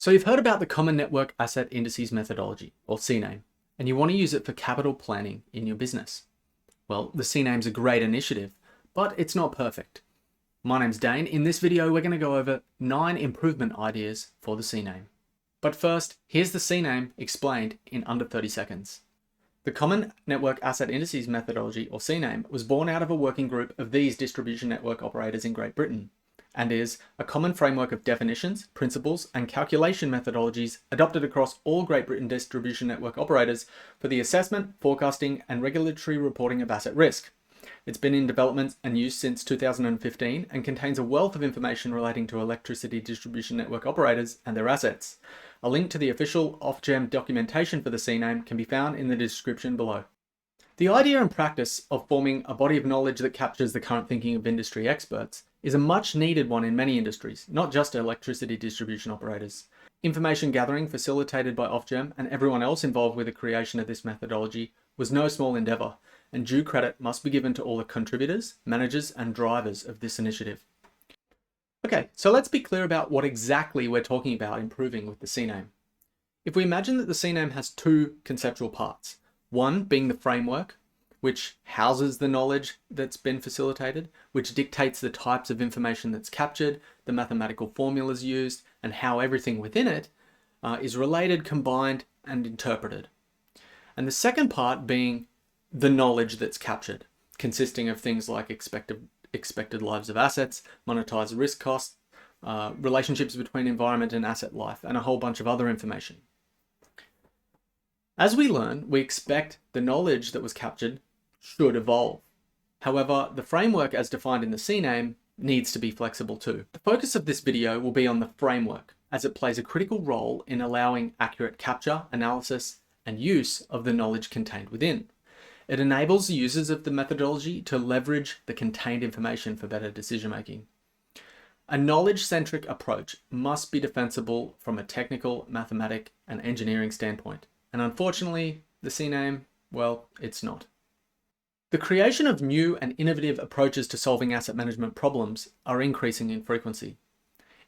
So you've heard about the Common Network Asset Indices methodology, or CNAIM, and you want to use it for capital planning in your business. Well, the CNAIM's a great initiative, but it's not perfect. My name's Dane. In this video, we're going to go over 9 improvement ideas for the CNAIM. But first, here's the CNAIM explained in under 30 seconds. The Common Network Asset Indices methodology, or CNAIM, was born out of a working group of these distribution network operators in Great Britain, and is a common framework of definitions, principles, and calculation methodologies adopted across all Great Britain distribution network operators for the assessment, forecasting, and regulatory reporting of asset risk. It's been in development and use since 2015 and contains a wealth of information relating to electricity distribution network operators and their assets. A link to the official Ofgem documentation for the CNAIM can be found in the description below. The idea and practice of forming a body of knowledge that captures the current thinking of industry experts is a much needed one in many industries, not just electricity distribution operators. Information gathering facilitated by Ofgem and everyone else involved with the creation of this methodology was no small endeavour, and due credit must be given to all the contributors, managers, and drivers of this initiative. Okay, so let's be clear about what exactly we're talking about improving with the CNAIM. If we imagine that the CNAIM has 2 conceptual parts, one being the framework, which houses the knowledge that's been facilitated, which dictates the types of information that's captured, the mathematical formulas used, and how everything within it is related, combined, and interpreted. And the second part being the knowledge that's captured, consisting of things like expected lives of assets, monetized risk costs, relationships between environment and asset life, and a whole bunch of other information. As we learn, we expect the knowledge that was captured should evolve. However, the framework as defined in the CNAIM needs to be flexible too. The focus of this video will be on the framework, as it plays a critical role in allowing accurate capture, analysis, and use of the knowledge contained within. It enables the users of the methodology to leverage the contained information for better decision making. A knowledge-centric approach must be defensible from a technical, mathematic, and engineering standpoint. And unfortunately, the CNAIM, well, it's not. The creation of new and innovative approaches to solving asset management problems are increasing in frequency.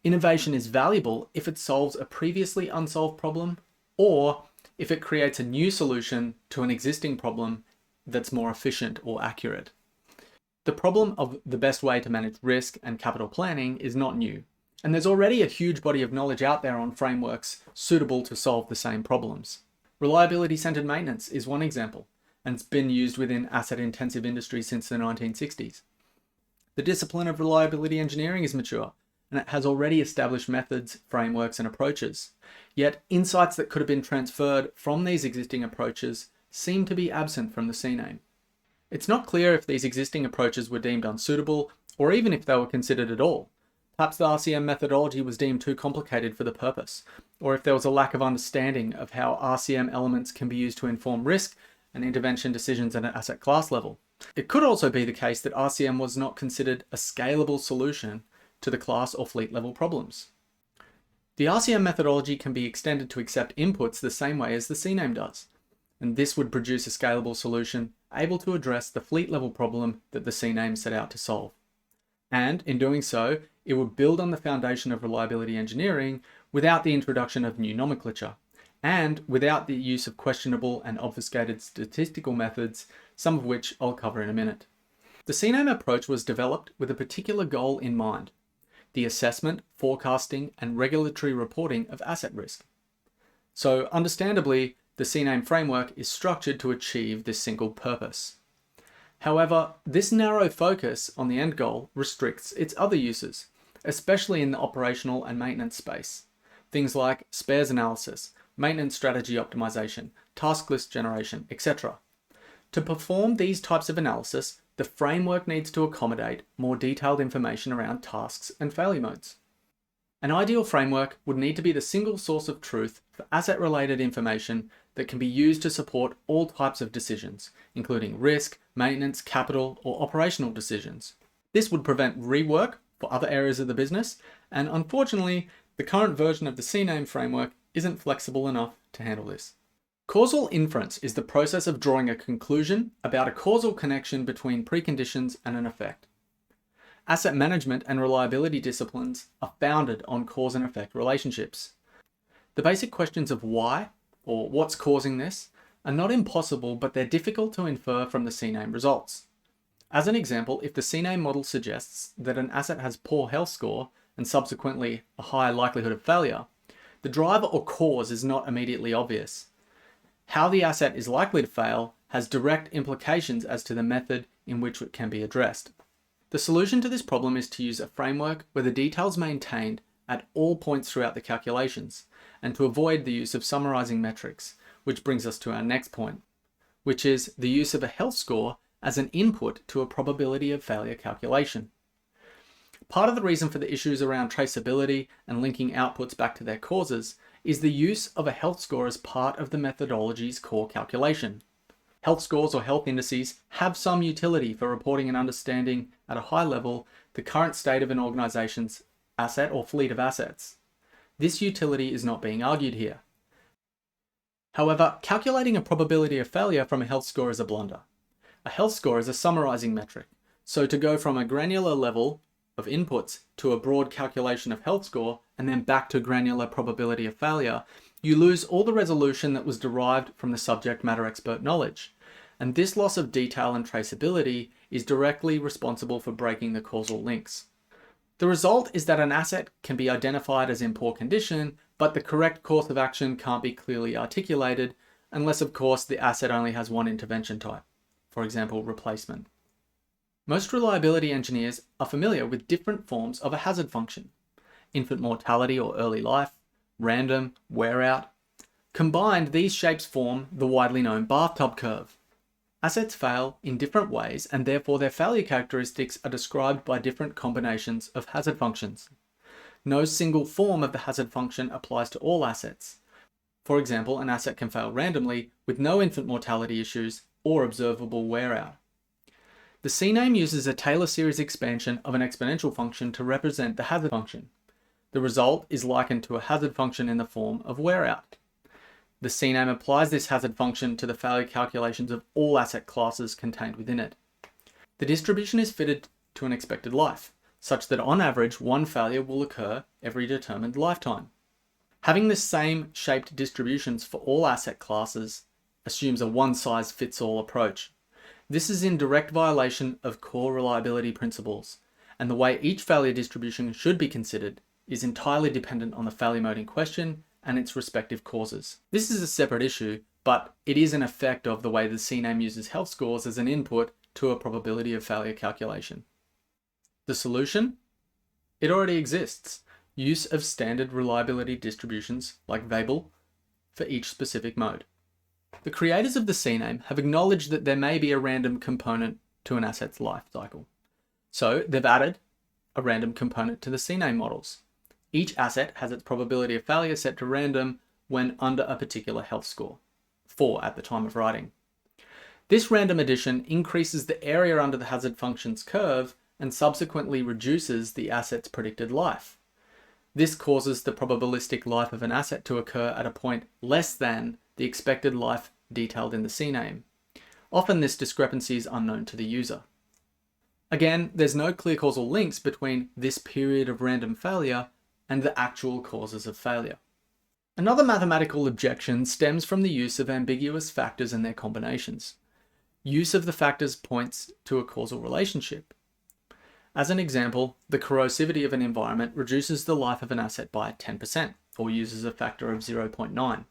Innovation is valuable if it solves a previously unsolved problem, or if it creates a new solution to an existing problem that's more efficient or accurate. The problem of the best way to manage risk and capital planning is not new, and there's already a huge body of knowledge out there on frameworks suitable to solve the same problems. Reliability-centered maintenance is one example, and it's been used within asset-intensive industries since the 1960s. The discipline of reliability engineering is mature, and it has already established methods, frameworks, and approaches. Yet, insights that could have been transferred from these existing approaches seem to be absent from the CNAIM. It's not clear if these existing approaches were deemed unsuitable, or even if they were considered at all. Perhaps the RCM methodology was deemed too complicated for the purpose, or if there was a lack of understanding of how RCM elements can be used to inform risk and intervention decisions at an asset class level. It could also be the case that RCM was not considered a scalable solution to the class or fleet level problems. The RCM methodology can be extended to accept inputs the same way as the CNAIM does, and this would produce a scalable solution able to address the fleet level problem that the CNAIM set out to solve. And in doing so, it would build on the foundation of reliability engineering without the introduction of new nomenclature, and without the use of questionable and obfuscated statistical methods, some of which I'll cover in a minute. The CNAIM approach was developed with a particular goal in mind: the assessment, forecasting, and regulatory reporting of asset risk. So understandably, the CNAIM framework is structured to achieve this single purpose. However, this narrow focus on the end goal restricts its other uses, especially in the operational and maintenance space. Things like spares analysis, maintenance strategy optimization, task list generation, etc. To perform these types of analysis, the framework needs to accommodate more detailed information around tasks and failure modes. An ideal framework would need to be the single source of truth for asset-related information that can be used to support all types of decisions, including risk, maintenance, capital, or operational decisions. This would prevent rework for other areas of the business, and unfortunately, the current version of the CNAIM framework isn't flexible enough to handle this. Causal inference is the process of drawing a conclusion about a causal connection between preconditions and an effect. Asset management and reliability disciplines are founded on cause and effect relationships. The basic questions of why, or what's causing this, are not impossible, but they're difficult to infer from the CNAIM results. As an example, if the CNAIM model suggests that an asset has poor health score and subsequently a high likelihood of failure, the driver or cause is not immediately obvious. How the asset is likely to fail has direct implications as to the method in which it can be addressed. The solution to this problem is to use a framework where the details are maintained at all points throughout the calculations, and to avoid the use of summarizing metrics, which brings us to our next point, which is the use of a health score as an input to a probability of failure calculation. Part of the reason for the issues around traceability and linking outputs back to their causes is the use of a health score as part of the methodology's core calculation. Health scores or health indices have some utility for reporting and understanding at a high level the current state of an organization's asset or fleet of assets. This utility is not being argued here. However, calculating a probability of failure from a health score is a blunder. A health score is a summarizing metric, so to go from a granular level of inputs to a broad calculation of health score and then back to granular probability of failure, you lose all the resolution that was derived from the subject matter expert knowledge. And this loss of detail and traceability is directly responsible for breaking the causal links. The result is that an asset can be identified as in poor condition, but the correct course of action can't be clearly articulated, unless of course the asset only has one intervention type, for example, replacement. Most reliability engineers are familiar with different forms of a hazard function: infant mortality or early life, random, wear out. Combined, these shapes form the widely known bathtub curve. Assets fail in different ways, and therefore their failure characteristics are described by different combinations of hazard functions. No single form of the hazard function applies to all assets. For example, an asset can fail randomly with no infant mortality issues or observable wear out. The CNAIM uses a Taylor series expansion of an exponential function to represent the hazard function. The result is likened to a hazard function in the form of wear out. The CNAIM applies this hazard function to the failure calculations of all asset classes contained within it. The distribution is fitted to an expected life, such that on average one failure will occur every determined lifetime. Having the same shaped distributions for all asset classes assumes a one-size-fits-all approach. This is in direct violation of core reliability principles, and the way each failure distribution should be considered is entirely dependent on the failure mode in question and its respective causes. This is a separate issue, but it is an effect of the way the CNAIM uses health scores as an input to a probability of failure calculation. The solution? It already exists. Use of standard reliability distributions like Weibull for each specific mode. The creators of the CNAIM have acknowledged that there may be a random component to an asset's life cycle. So they've added a random component to the CNAIM models. Each asset has its probability of failure set to random when under a particular health score, 4 at the time of writing. This random addition increases the area under the hazard function's curve and subsequently reduces the asset's predicted life. This causes the probabilistic life of an asset to occur at a point less than the expected life detailed in the CNAIM. Often this discrepancy is unknown to the user. Again, there's no clear causal links between this period of random failure and the actual causes of failure. Another mathematical objection stems from the use of ambiguous factors and their combinations. Use of the factors points to a causal relationship. As an example, the corrosivity of an environment reduces the life of an asset by 10%, or uses a factor of 0.9.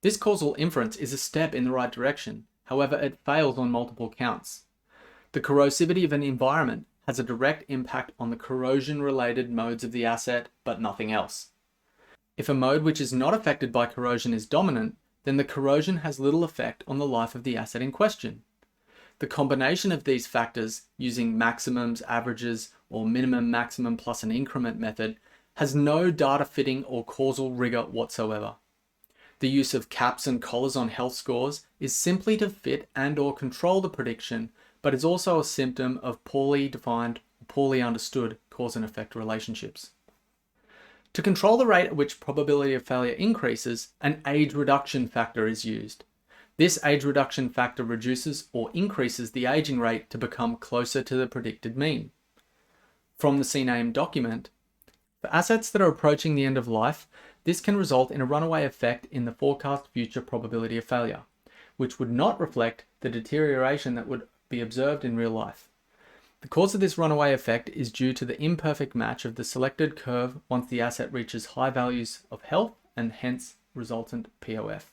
This causal inference is a step in the right direction, however it fails on multiple counts. The corrosivity of an environment has a direct impact on the corrosion-related modes of the asset, but nothing else. If a mode which is not affected by corrosion is dominant, then the corrosion has little effect on the life of the asset in question. The combination of these factors, using maximums, averages, or minimum maximum plus an increment method, has no data fitting or causal rigor whatsoever. The use of caps and collars on health scores is simply to fit and/or control the prediction, but is also a symptom of poorly defined, poorly understood cause and effect relationships. To control the rate at which probability of failure increases, an age reduction factor is used. This age reduction factor reduces or increases the aging rate to become closer to the predicted mean. From the CNAIM document, for assets that are approaching the end of life, This can result in a runaway effect in the forecast future probability of failure, which would not reflect the deterioration that would be observed in real life. The cause of this runaway effect is due to the imperfect match of the selected curve once the asset reaches high values of health and hence resultant POF.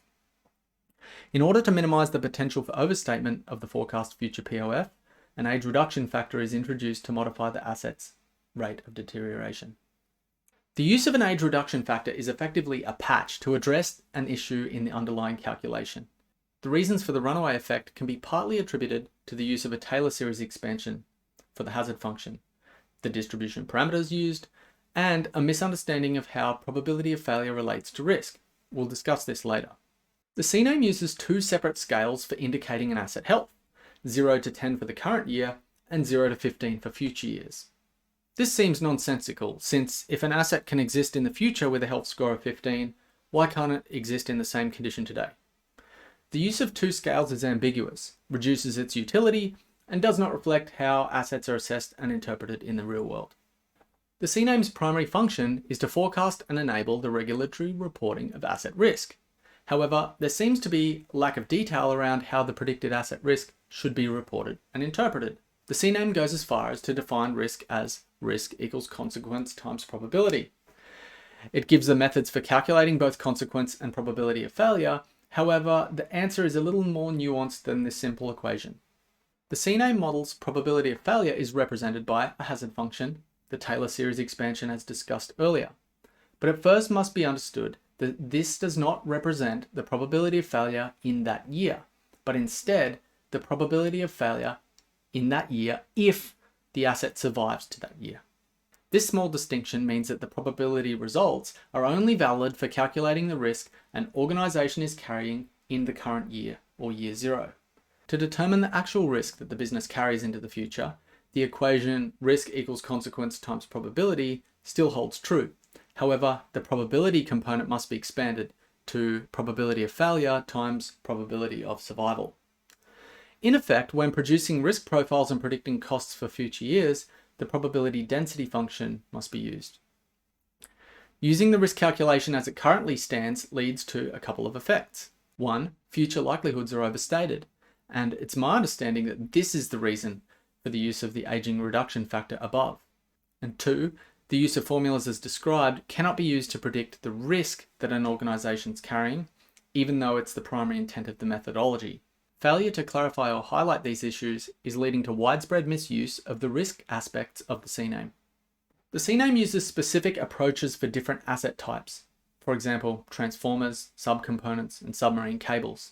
In order to minimize the potential for overstatement of the forecast future POF, an age reduction factor is introduced to modify the asset's rate of deterioration. The use of an age reduction factor is effectively a patch to address an issue in the underlying calculation. The reasons for the runaway effect can be partly attributed to the use of a Taylor series expansion for the hazard function, the distribution parameters used, and a misunderstanding of how probability of failure relates to risk. We'll discuss this later. The CNAIM uses two separate scales for indicating an asset health, 0 to 10 for the current year and 0 to 15 for future years. This seems nonsensical, since if an asset can exist in the future with a health score of 15, why can't it exist in the same condition today? The use of two scales is ambiguous, reduces its utility, and does not reflect how assets are assessed and interpreted in the real world. The CNAIM's primary function is to forecast and enable the regulatory reporting of asset risk. However, there seems to be lack of detail around how the predicted asset risk should be reported and interpreted. The CNAIM goes as far as to define risk as risk equals consequence times probability. It gives the methods for calculating both consequence and probability of failure. However, the answer is a little more nuanced than this simple equation. The CNAIM model's probability of failure is represented by a hazard function, the Taylor series expansion as discussed earlier. But it first must be understood that this does not represent the probability of failure in that year, but instead the probability of failure in that year if the asset survives to that year. This small distinction means that the probability results are only valid for calculating the risk an organization is carrying in the current year or year 0. To determine the actual risk that the business carries into the future, the equation risk equals consequence times probability still holds true. However, the probability component must be expanded to probability of failure times probability of survival. In effect, when producing risk profiles and predicting costs for future years, the probability density function must be used. Using the risk calculation as it currently stands leads to a couple of effects. One, future likelihoods are overstated, and it's my understanding that this is the reason for the use of the aging reduction factor above. And two, the use of formulas as described cannot be used to predict the risk that an organization is carrying, even though it's the primary intent of the methodology. Failure to clarify or highlight these issues is leading to widespread misuse of the risk aspects of the CNAIM. The CNAIM uses specific approaches for different asset types, for example, transformers, subcomponents, and submarine cables.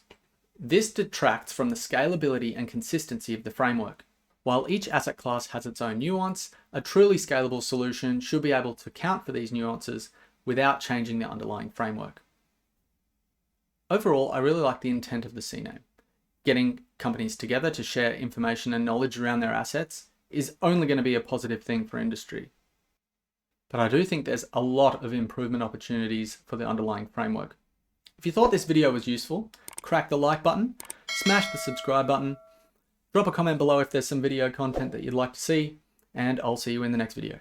This detracts from the scalability and consistency of the framework. While each asset class has its own nuance, a truly scalable solution should be able to account for these nuances without changing the underlying framework. Overall, I really like the intent of the CNAIM. Getting companies together to share information and knowledge around their assets is only going to be a positive thing for industry. But I do think there's a lot of improvement opportunities for the underlying framework. If you thought this video was useful, crack the like button, smash the subscribe button, drop a comment below if there's some video content that you'd like to see, and I'll see you in the next video.